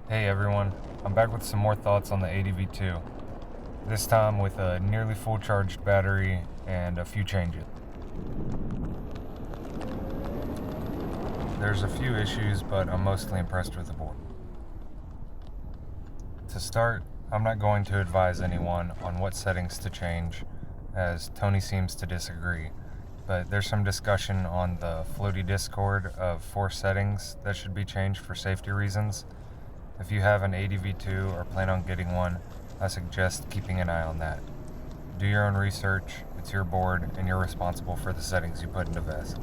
Hey everyone, I'm back with some more thoughts on the ADV2, this time with a nearly full charged battery and a few changes. There's a few issues, but I'm mostly impressed with the board. To start, I'm not going to advise anyone on what settings to change, as Tony seems to disagree, but there's some discussion on the Floaty Discord of 4 settings that should be changed for safety reasons. If you have an ADV2 or plan on getting one, I suggest keeping an eye on that. Do your own research, it's your board, and you're responsible for the settings you put into Vesc.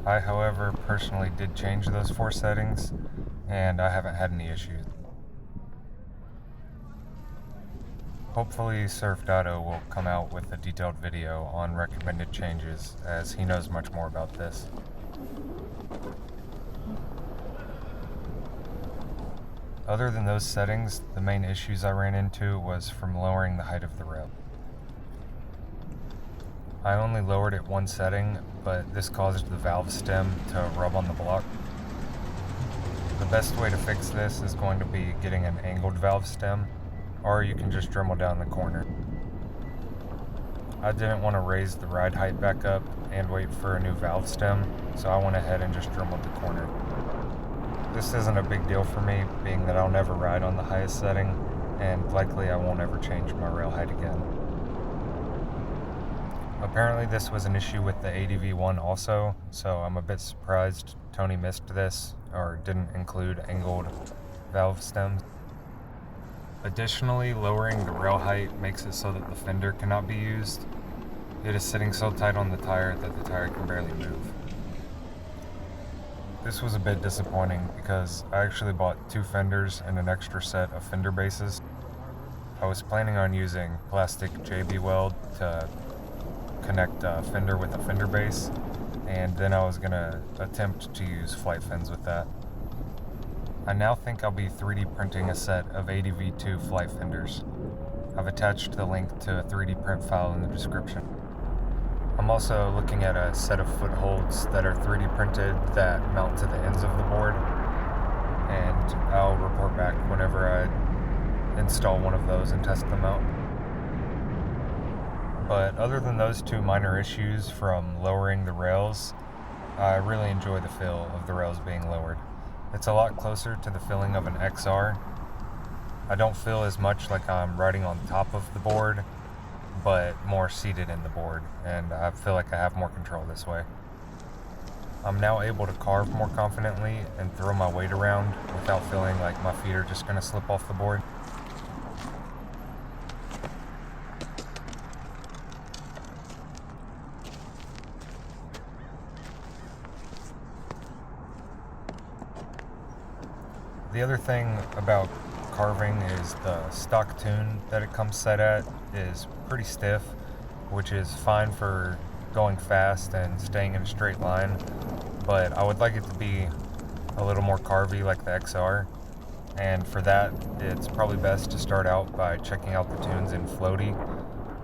I, however, personally did change those 4 settings, and I haven't had any issues. Hopefully Surf.o will come out with a detailed video on recommended changes, as he knows much more about this. Other than those settings, the main issues I ran into was from lowering the height of the rail. I only lowered it one setting, but this caused the valve stem to rub on the block. The best way to fix this is going to be getting an angled valve stem, or you can just Dremel down the corner. I didn't want to raise the ride height back up and wait for a new valve stem, so I went ahead and just Dremeled the corner. This isn't a big deal for me, being that I'll never ride on the highest setting, and likely I won't ever change my rail height again. Apparently this was an issue with the ADV1 also, so I'm a bit surprised Tony missed this, or didn't include angled valve stems. Additionally, lowering the rail height makes it so that the fender cannot be used. It is sitting so tight on the tire that the tire can barely move. This was a bit disappointing because I actually bought 2 fenders and an extra set of fender bases. I was planning on using plastic JB weld to connect a fender with a fender base, and then I was going to attempt to use flight fins with that. I now think I'll be 3D printing a set of ADV2 flight fenders. I've attached the link to a 3D print file in the description. I'm also looking at a set of footholds that are 3D printed that mount to the ends of the board, and I'll report back whenever I install one of those and test them out. But other than those 2 minor issues from lowering the rails, I really enjoy the feel of the rails being lowered. It's a lot closer to the feeling of an XR. I don't feel as much like I'm riding on top of the board, but more seated in the board, and I feel like I have more control this way. I'm now able to carve more confidently and throw my weight around without feeling like my feet are just going to slip off the board. The other thing about carving is the stock tune that it comes set at is pretty stiff, which is fine for going fast and staying in a straight line, but I would like it to be a little more carvy like the XR, and for that it's probably best to start out by checking out the tunes in Floaty,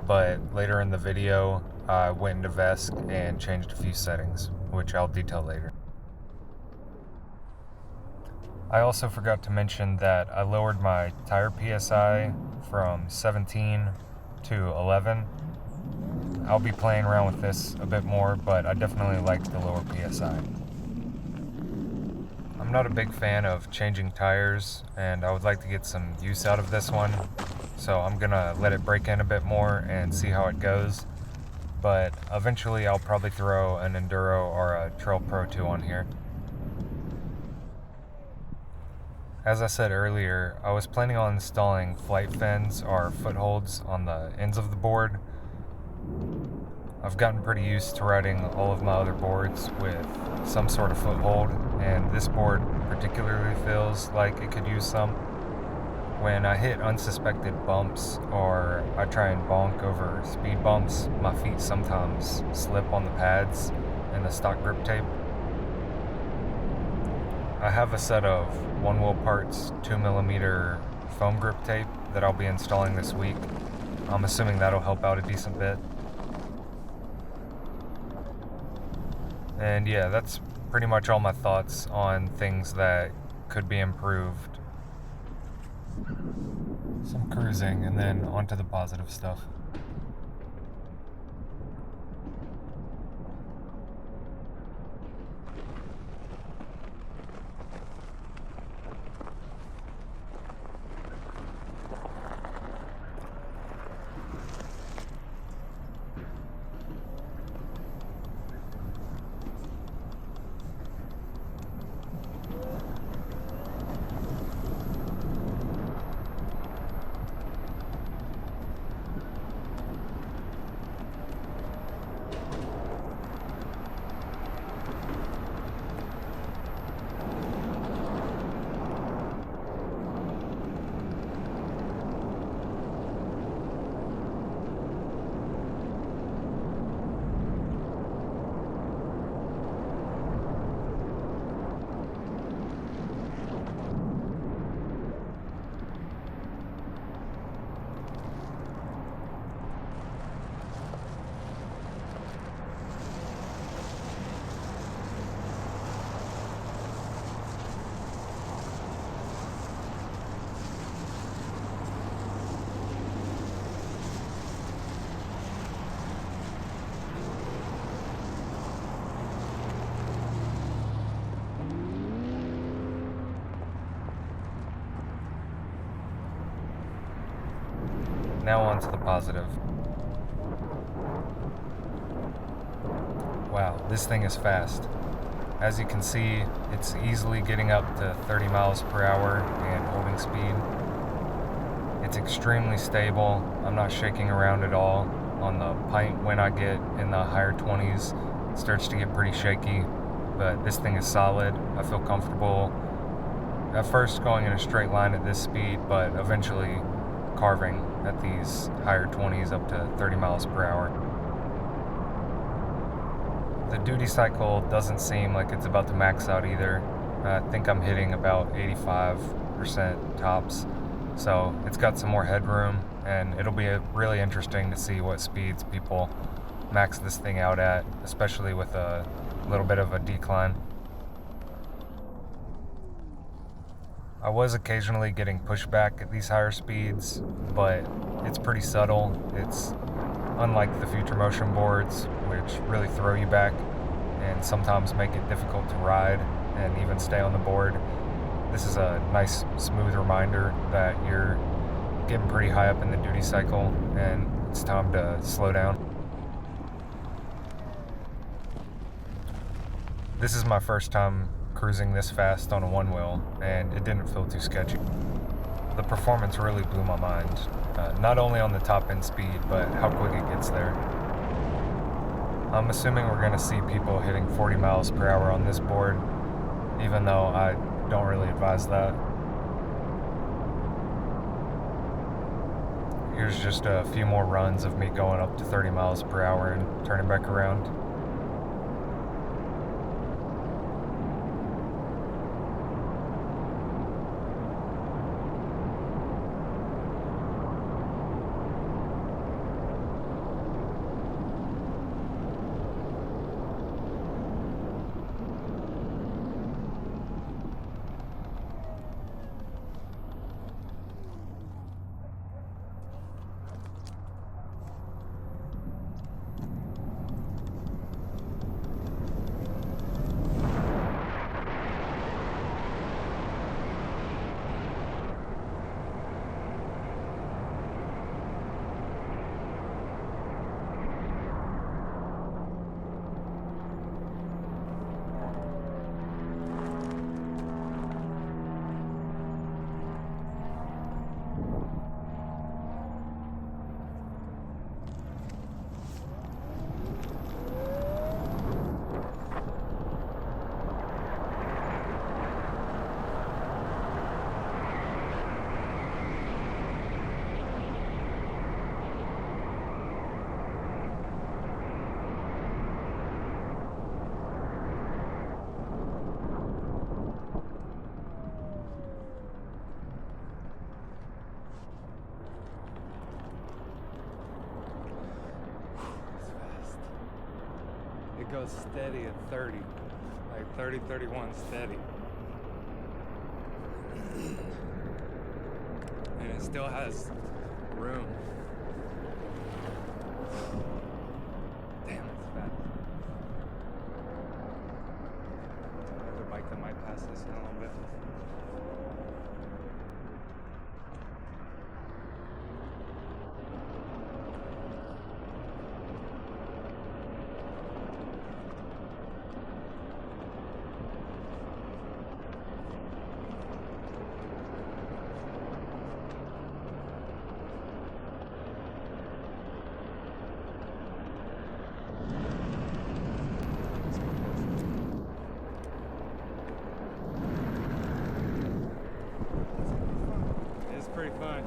but later in the video I went into Vesc and changed a few settings, which I'll detail later. I also forgot to mention that I lowered my tire PSI from 17 to 11. I'll be playing around with this a bit more, but I definitely like the lower PSI. I'm not a big fan of changing tires, and I would like to get some use out of this one, so I'm gonna let it break in a bit more and see how it goes. But eventually I'll probably throw an Enduro or a Trail Pro 2 on here. As I said earlier, I was planning on installing flight fins or footholds on the ends of the board. I've gotten pretty used to riding all of my other boards with some sort of foothold, and this board particularly feels like it could use some. When I hit unsuspected bumps or I try and bonk over speed bumps, my feet sometimes slip on the pads and the stock grip tape. I have a set of one wheel parts 2mm foam grip tape that I'll be installing this week. I'm assuming that'll help out a decent bit. And yeah, that's pretty much all my thoughts on things that could be improved. Some cruising, and then onto the positive stuff. Now on to the positive. Wow, this thing is fast. As you can see, it's easily getting up to 30 miles per hour and holding speed. It's extremely stable. I'm not shaking around at all. On the pint, when I get in the higher 20s, it starts to get pretty shaky, but this thing is solid. I feel comfortable at first going in a straight line at this speed, but eventually carving at these higher 20s up to 30 miles per hour. The duty cycle doesn't seem like it's about to max out either. I think I'm hitting about 85% tops, so it's got some more headroom, and it'll be really interesting to see what speeds people max this thing out at, especially with a little bit of a decline. I was occasionally getting pushback at these higher speeds, but it's pretty subtle. It's unlike the future motion boards, which really throw you back and sometimes make it difficult to ride and even stay on the board. This is a nice, smooth reminder that you're getting pretty high up in the duty cycle and it's time to slow down. This is my first time cruising this fast on a one wheel, and it didn't feel too sketchy. The performance really blew my mind, not only on the top end speed, but how quick it gets there. I'm assuming we're going to see people hitting 40 miles per hour on this board, even though I don't really advise that. Here's just a few more runs of me going up to 30 miles per hour and turning back around. It goes steady at 30. like 30, 31 steady. And it still has room. Damn, it's fast. There's a bike that might pass this in a little bit. It's pretty fun.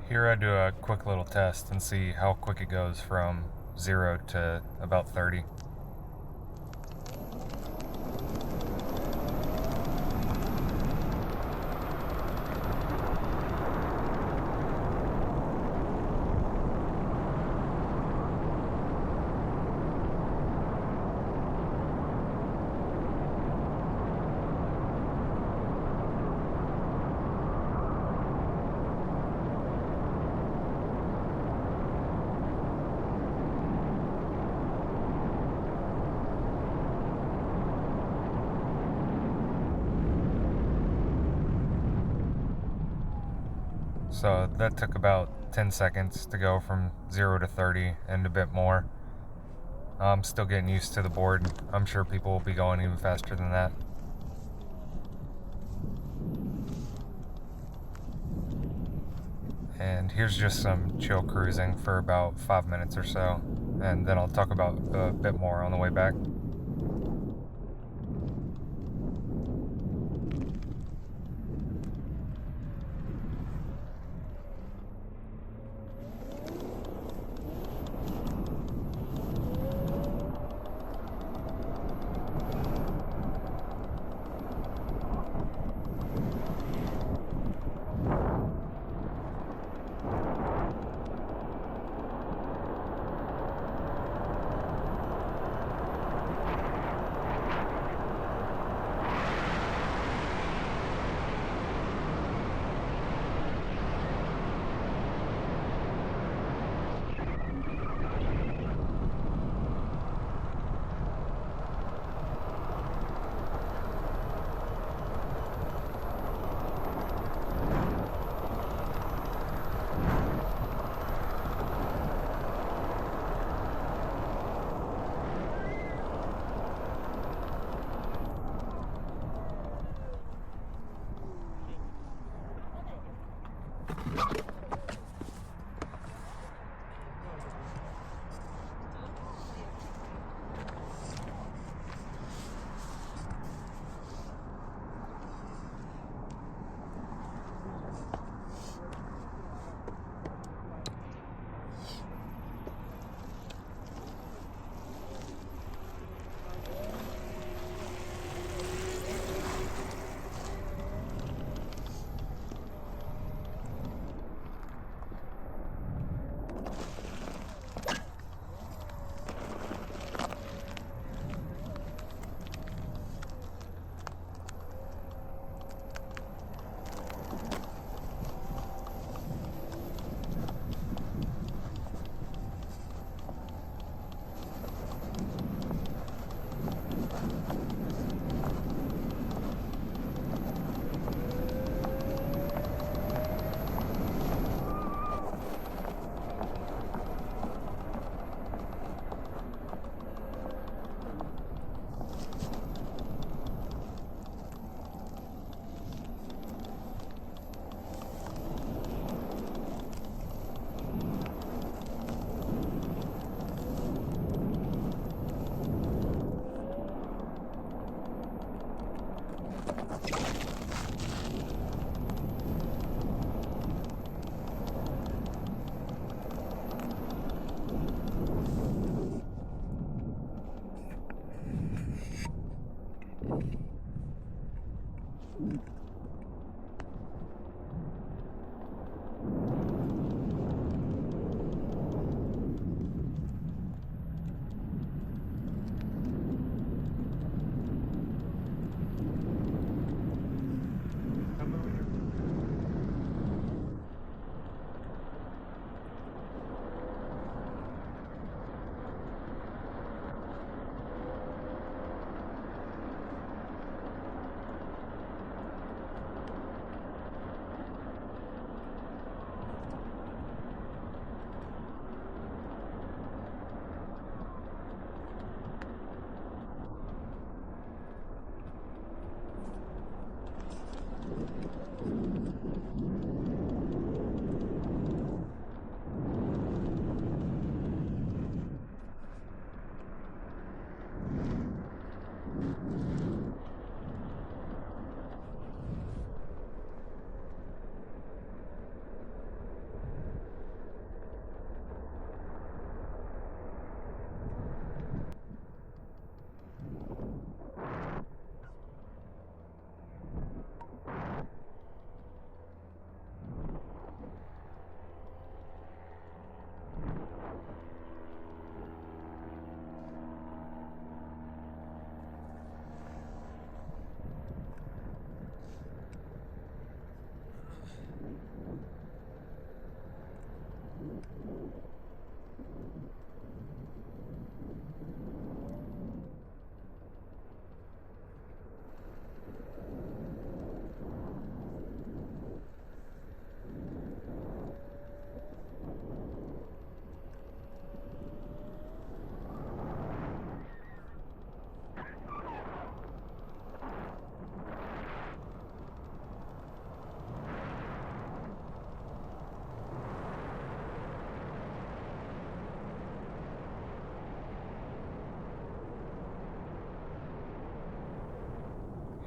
Here I do a quick little test and see how quick it goes from 0 to about 30. So that took about 10 seconds to go from 0 to 30 and a bit more. I'm still getting used to the board. I'm sure people will be going even faster than that. And here's just some chill cruising for about 5 minutes or so, and then I'll talk about a bit more on the way back.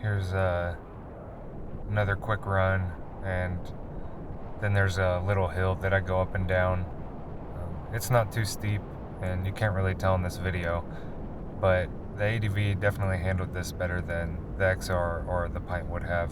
Here's another quick run, and then there's a little hill that I go up and down. It's not too steep, and you can't really tell in this video, but the ADV definitely handled this better than the XR or the Pint would have.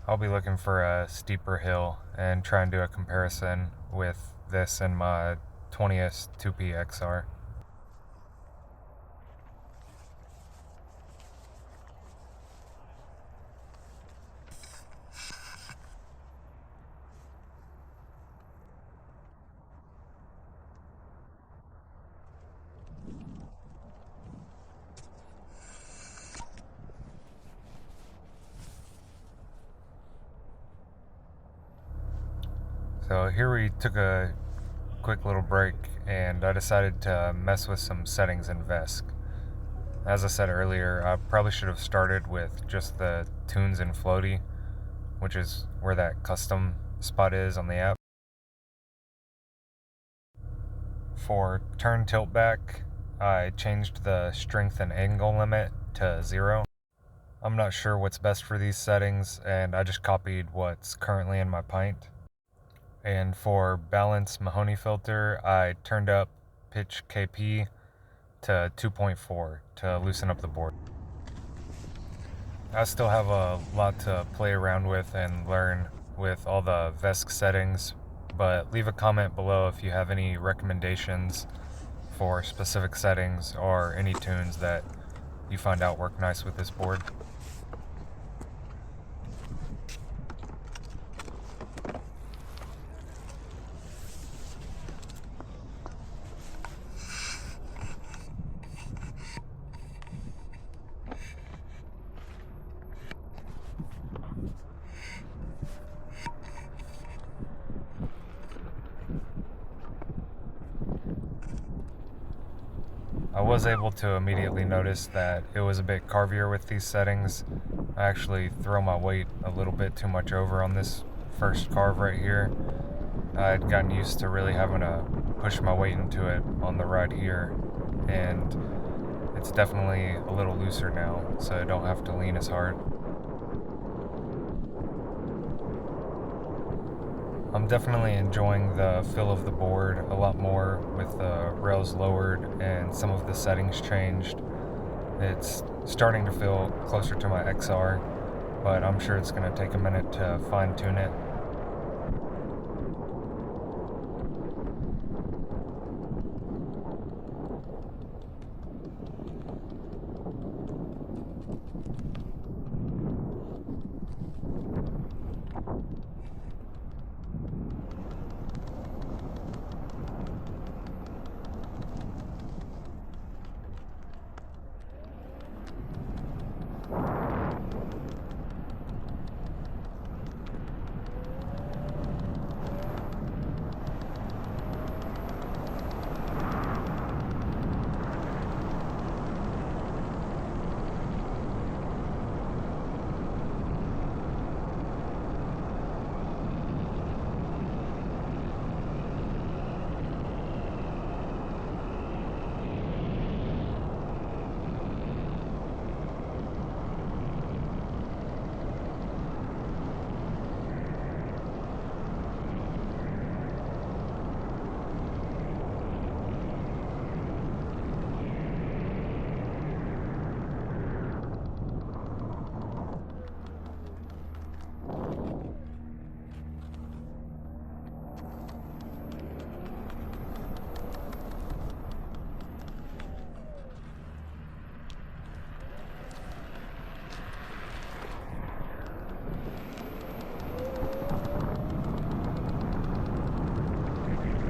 I'll be looking for a steeper hill and try and do a comparison with this and my 20S 2P XR. So here we took a quick little break, and I decided to mess with some settings in Vesc. As I said earlier, I probably should have started with just the tunes and floaty, which is where that custom spot is on the app. For turn tilt back, I changed the strength and angle limit to 0. I'm not sure what's best for these settings, and I just copied what's currently in my Pint. And for balance Mahoney filter, I turned up pitch KP to 2.4 to loosen up the board. I still have a lot to play around with and learn with all the Vesc settings, but leave a comment below if you have any recommendations for specific settings or any tunes that you find out work nice with this board. I was able to immediately notice that it was a bit carvier with these settings. I actually throw my weight a little bit too much over on this first carve right here. I'd gotten used to really having to push my weight into it on the ride here, and it's definitely a little looser now, so I don't have to lean as hard. I'm definitely enjoying the feel of the board a lot more with the rails lowered and some of the settings changed. It's starting to feel closer to my XR, but I'm sure it's going to take a minute to fine-tune it.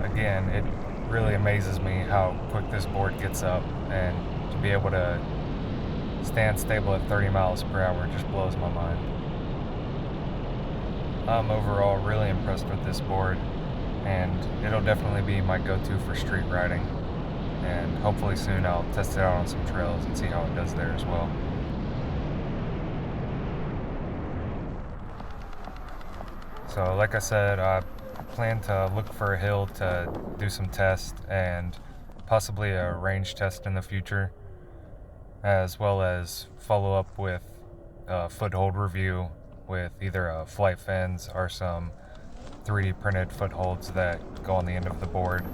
Again, it really amazes me how quick this board gets up, and to be able to stand stable at 30 miles per hour just blows my mind. I'm overall really impressed with this board, and it'll definitely be my go-to for street riding, and hopefully soon I'll test it out on some trails and see how it does there as well. So like I said, I plan to look for a hill to do some tests and possibly a range test in the future, as well as follow up with a foothold review with either a flight fins or some 3D printed footholds that go on the end of the board,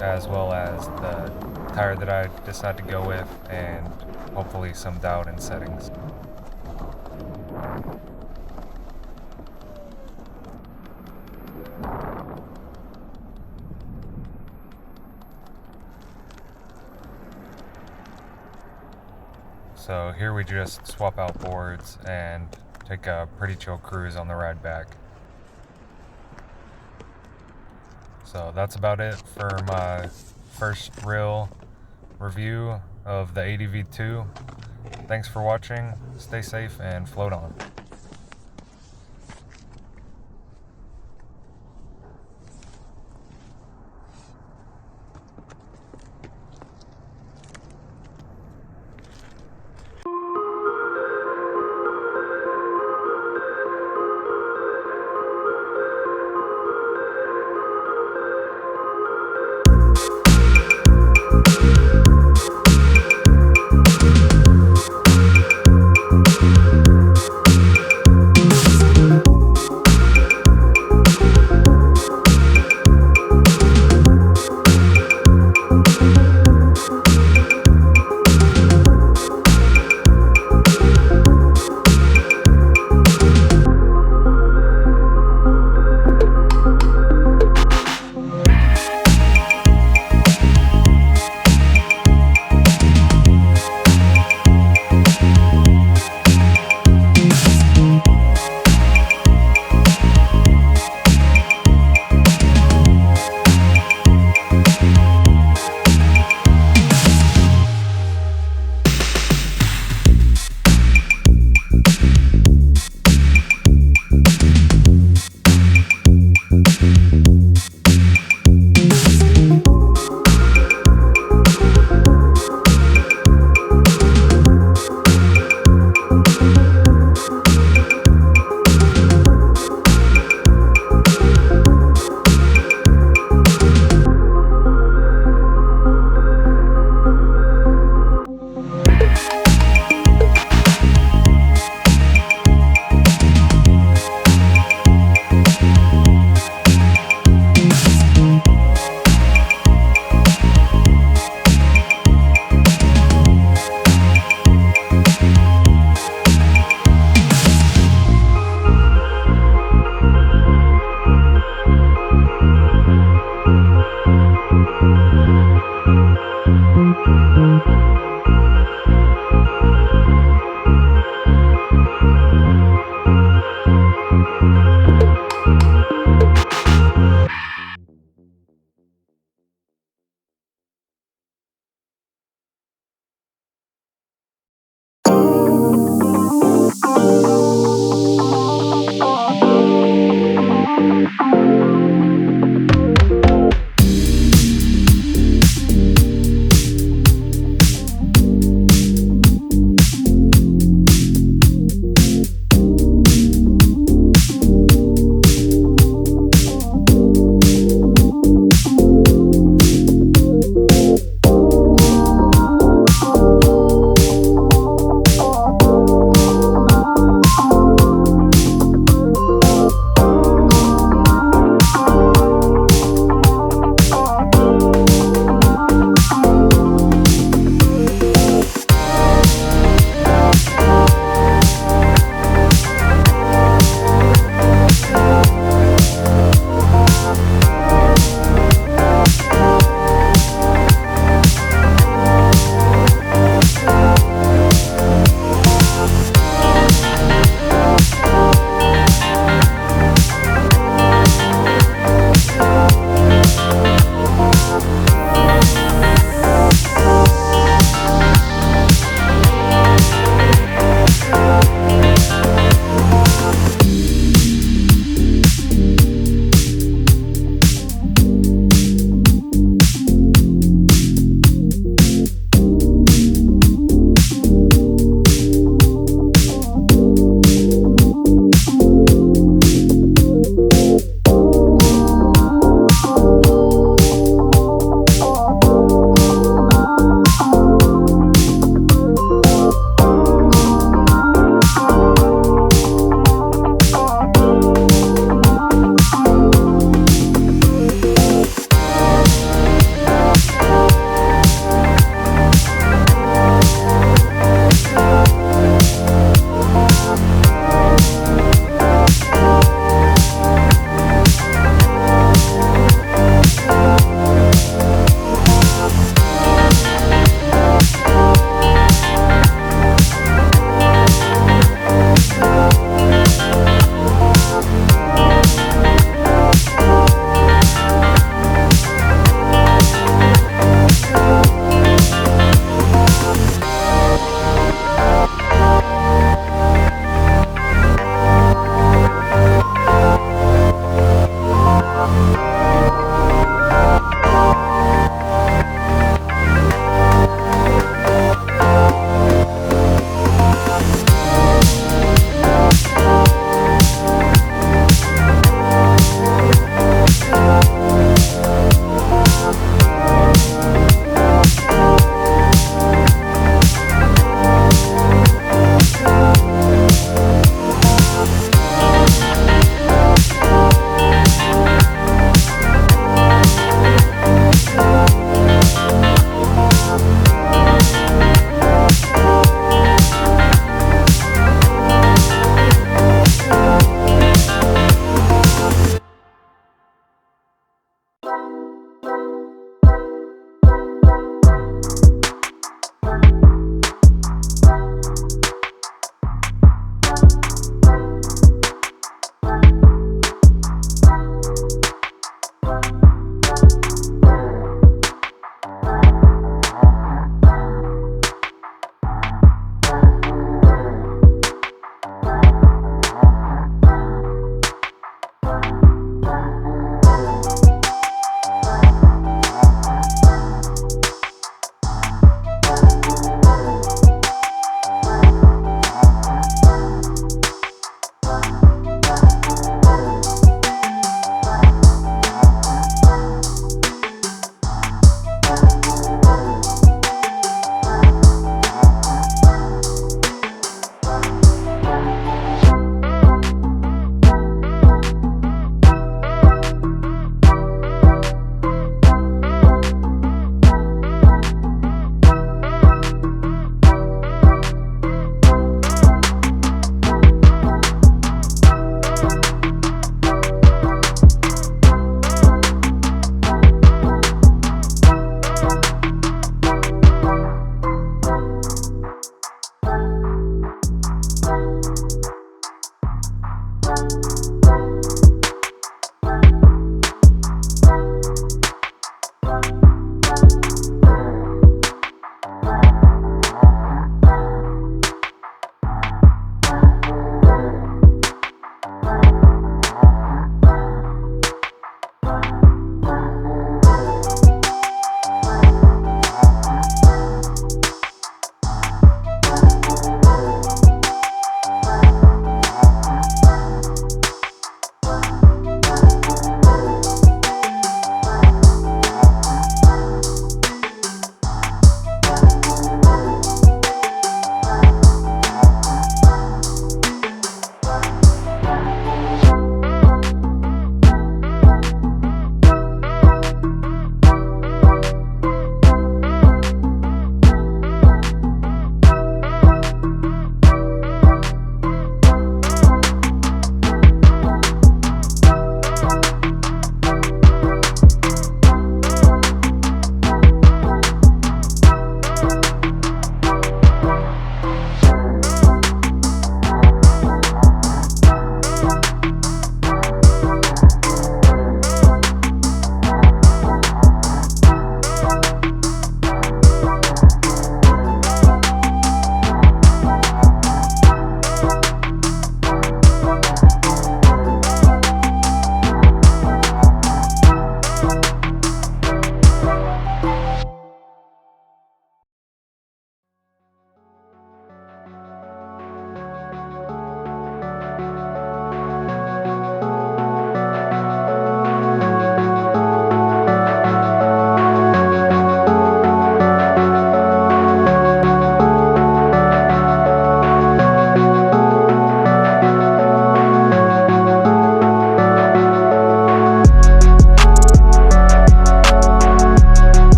as well as the tire that I decide to go with, and hopefully some dialed in settings. So here we just swap out boards and take a pretty chill cruise on the ride back. So that's about it for my first real review of the ADV2. Thanks for watching, stay safe, and float on.